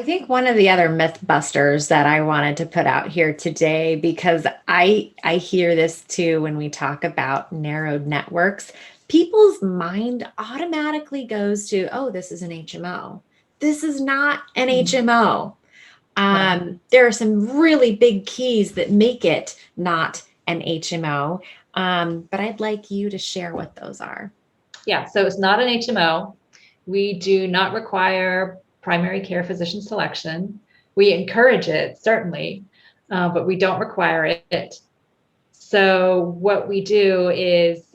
I think one of the other myth busters that I wanted to put out here today, because I hear this too when we talk about narrowed networks, people's mind automatically goes to, oh, this is an HMO. This is not an Mhm. HMO. Right. There are some really big keys that make it not an HMO. But I'd like you to share what those are. Yeah, so it's not an HMO. We do not require primary care physician selection. We encourage it, certainly, but we don't require it. So what we do is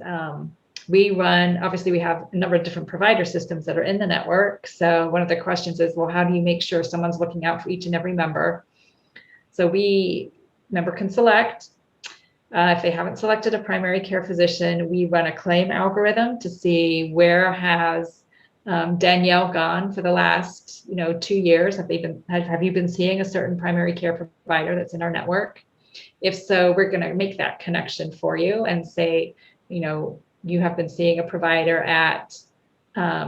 we run, obviously we have a number of different provider systems that are in the network. So one of the questions is, well, how do you make sure someone's looking out for each and every member? So member can select. If they haven't selected a primary care physician, we run a claim algorithm to see where has Danielle gone for the last 2 years. Have you been seeing a certain primary care provider that's in our network? If so, we're going to make that connection for you and say, you have been seeing a provider at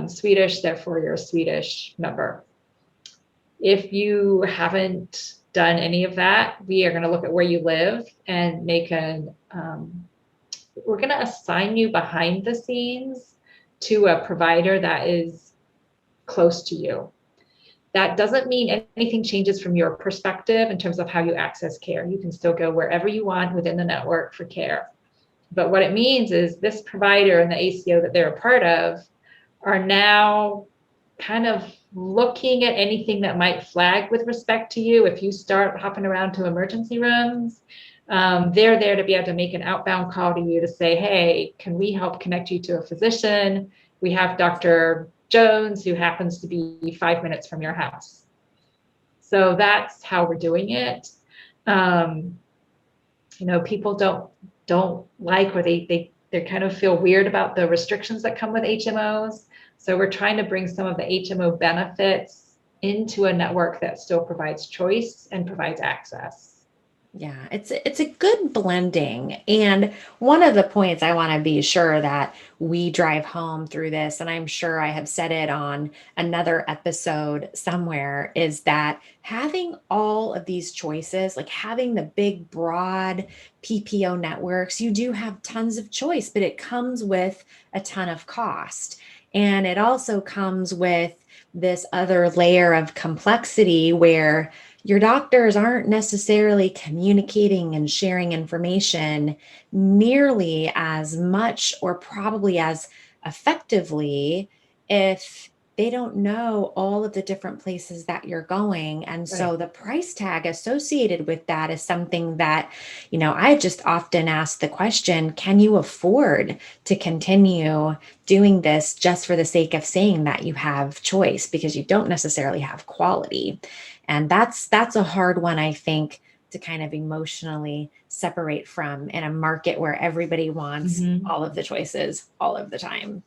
Swedish, therefore you're a Swedish member. If you haven't done any of that, we are going to look at where you live and we're going to assign you behind the scenes to a provider that is close to you. That doesn't mean anything changes from your perspective in terms of how you access care. You can still go wherever you want within the network for care. But what it means is this provider and the ACO that they're a part of are now kind of looking at anything that might flag with respect to you. If you start hopping around to emergency rooms, they're there to be able to make an outbound call to you to say, hey, can we help connect you to a physician? We have Dr. Jones, who happens to be 5 minutes from your house. So that's how we're doing it. People don't like, or they kind of feel weird about the restrictions that come with HMOs. So we're trying to bring some of the HMO benefits into a network that still provides choice and provides access. Yeah, it's a good blending. And one of the points I want to be sure that we drive home through this, and I'm sure I have said it on another episode somewhere, is that having all of these choices, like having the big, broad PPO networks, you do have tons of choice, but it comes with a ton of cost. And it also comes with this other layer of complexity where your doctors aren't necessarily communicating and sharing information nearly as much or probably as effectively if they don't know all of the different places that you're going. And Right. so the price tag associated with that is something that, I just often ask the question, can you afford to continue doing this just for the sake of saying that you have choice because you don't necessarily have quality? And that's a hard one, I think, to kind of emotionally separate from in a market where everybody wants Mm-hmm. all of the choices all of the time.